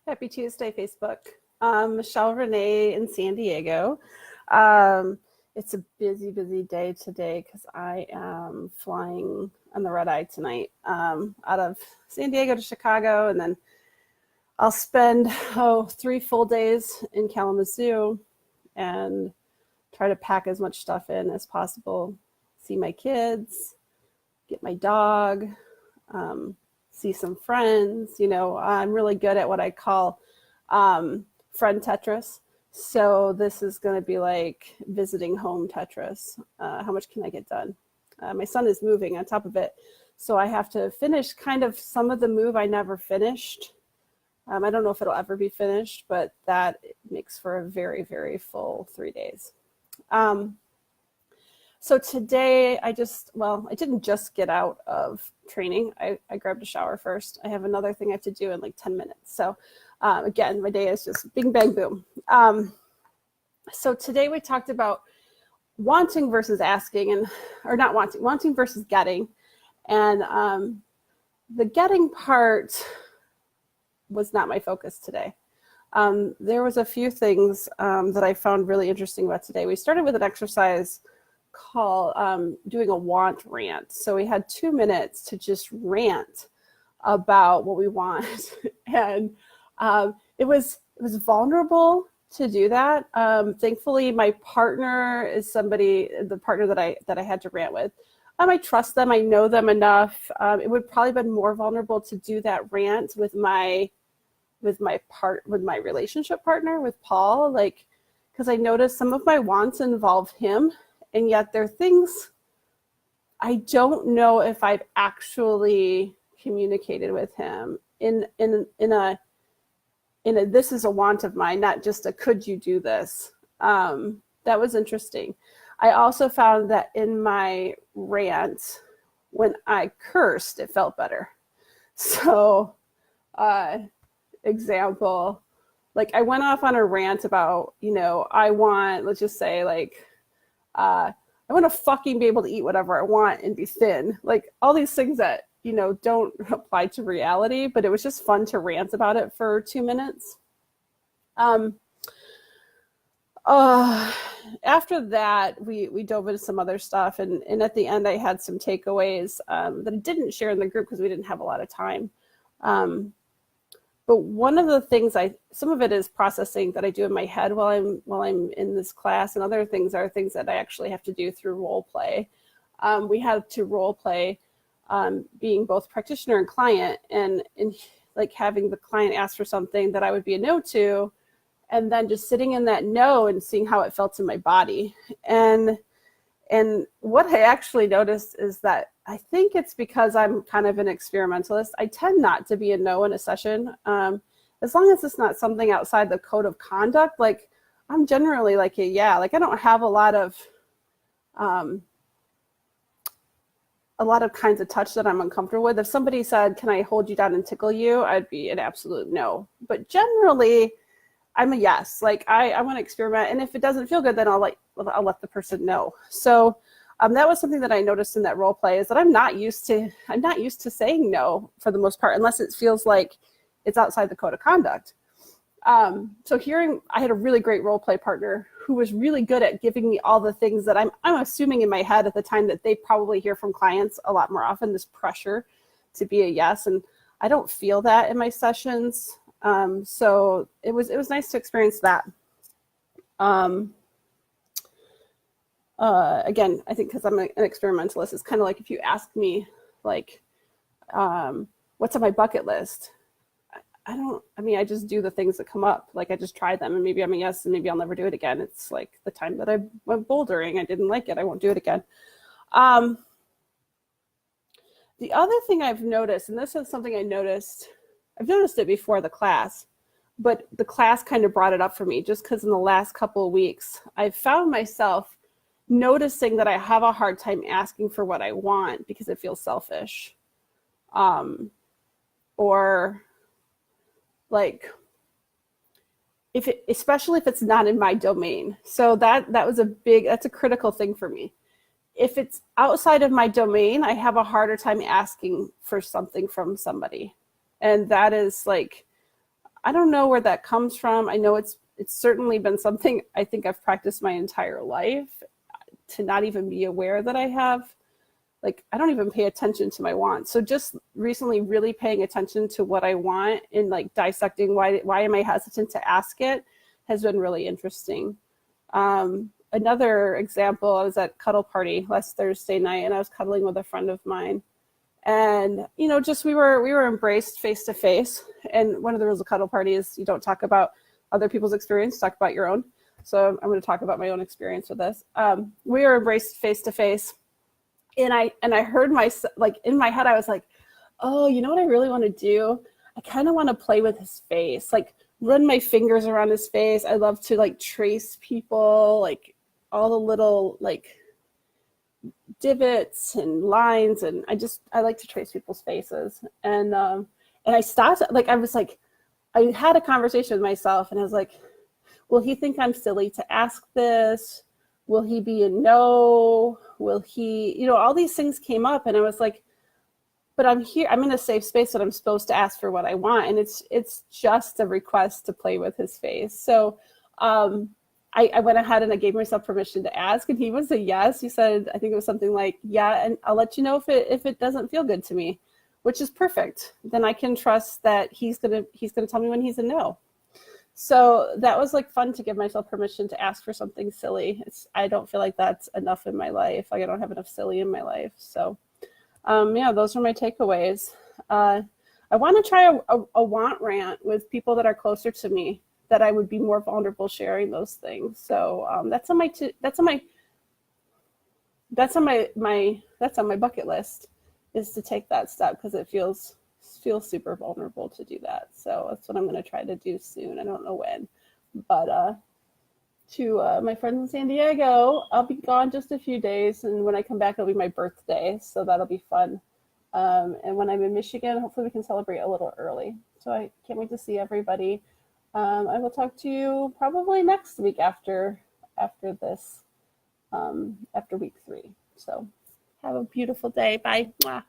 Happy Tuesday, Facebook. Michelle Renee in San Diego. It's a busy, busy day today because I am flying on the red eye tonight out of San Diego to Chicago, and then I'll spend 3 full days in Kalamazoo and try to pack as much stuff in as possible, see my kids, get my dog, see some friends. You know, I'm really good at what I call friend Tetris. So this is going to be like visiting home Tetris. How much can I get done? My son is moving on top of it. So I have to finish kind of some of the move I never finished. I don't know if it'll ever be finished, but that makes for a very, very full 3 days. So today I didn't just get out of training. I grabbed a shower first. I have another thing I have to do in like 10 minutes. So again, my day is just bing, bang, boom. So today we talked about wanting versus asking, or not wanting, wanting versus getting. And the getting part was not my focus today. There was a few things that I found really interesting about today. We started with an exercise called doing a want rant. So we had 2 minutes to just rant about what we want. And it was vulnerable to do that. Thankfully, my partner is the partner that I had to rant with. I trust them. I know them enough. It would probably have been more vulnerable to do that rant with my relationship partner, with Paul, because I noticed some of my wants involve him, and yet they're things I don't know if I've actually communicated with him in a this is a want of mine, not just a could you do this. That was interesting. I also found that in my rant, when I cursed, it felt better. So, example, like I went off on a rant about, I want, let's just say I want to fucking be able to eat whatever I want and be thin. Like all these things that, don't apply to reality, but it was just fun to rant about it for 2 minutes. After that, we dove into some other stuff, and at the end I had some takeaways that I didn't share in the group because we didn't have a lot of time. But one of the things some of it is processing that I do in my head while I'm in this class, and other things are things that I actually have to do through role play. We had to role play being both practitioner and client, and like having the client ask for something that I would be a no to, and then just sitting in that no and seeing how it felt in my body. And what I actually noticed is that I think it's because I'm kind of an experimentalist. I tend not to be a no in a session. As long as it's not something outside the code of conduct, like I'm generally like a yeah. Like I don't have a lot of kinds of touch that I'm uncomfortable with. If somebody said, "Can I hold you down and tickle you?" I'd be an absolute no. But generally, I'm a yes. Like I want to experiment, and if it doesn't feel good, then I'll let the person know. So that was something that I noticed in that role play, is that I'm not used to saying no for the most part, unless it feels like it's outside the code of conduct. So I had a really great role play partner who was really good at giving me all the things that I'm assuming in my head at the time that they probably hear from clients a lot more often, this pressure to be a yes. And I don't feel that in my sessions. So it was nice to experience that. Again, I think because I'm an experimentalist, it's kind of like if you ask me, like, what's on my bucket list? I just do the things that come up. Like I just try them, and maybe I'm a yes, and maybe I'll never do it again. It's like the time that I went bouldering, I didn't like it. I won't do it again. The other thing I've noticed, and this is something I've noticed it before the class, but the class kind of brought it up for me just because in the last couple of weeks, I've found myself noticing that I have a hard time asking for what I want because it feels selfish. Or like, especially if it's not in my domain. So that's a critical thing for me. If it's outside of my domain, I have a harder time asking for something from somebody. And that is like, I don't know where that comes from. I know it's certainly been something I think I've practiced my entire life, to not even be aware that I have. Like, I don't even pay attention to my wants. So just recently really paying attention to what I want and like dissecting why am I hesitant to ask it has been really interesting. Another example, I was at Cuddle Party last Thursday night, and I was cuddling with a friend of mine. And, you know, just we were embraced face to face. And one of the rules of Cuddle Party is you don't talk about other people's experience, talk about your own. So I'm going to talk about my own experience with this. We were embraced face to face. And I heard like in my head, I was like, oh, you know what I really want to do? I kind of want to play with his face, like run my fingers around his face. I love to like trace people, like all the little like divots and lines. And I like to trace people's faces. And I stopped, like, I was like, I had a conversation with myself, and I was like, will he think I'm silly to ask this? Will he be a no? Will he, you know, all these things came up, and I was like, but I'm here, I'm in a safe space that I'm supposed to ask for what I want. And it's just a request to play with his face. So I went ahead and I gave myself permission to ask, and he was a yes. He said, I think it was something like, yeah, and I'll let you know if it doesn't feel good to me, which is perfect. Then I can trust that he's gonna tell me when he's a no. So that was like fun to give myself permission to ask for something silly. I don't feel like that's enough in my life. Like, I don't have enough silly in my life. So yeah, those are my takeaways. I want to try a want rant with people that are closer to me, that I would be more vulnerable sharing those things. So that's on my bucket list, is to take that step, because it feels super vulnerable to do that. So that's what I'm going to try to do soon. I don't know when, but to my friends in San Diego, I'll be gone just a few days, and when I come back, it'll be my birthday, so that'll be fun. And when I'm in Michigan, hopefully we can celebrate a little early. So I can't wait to see everybody. I will talk to you probably next week after this, after week 3. So have a beautiful day. Bye. Mwah.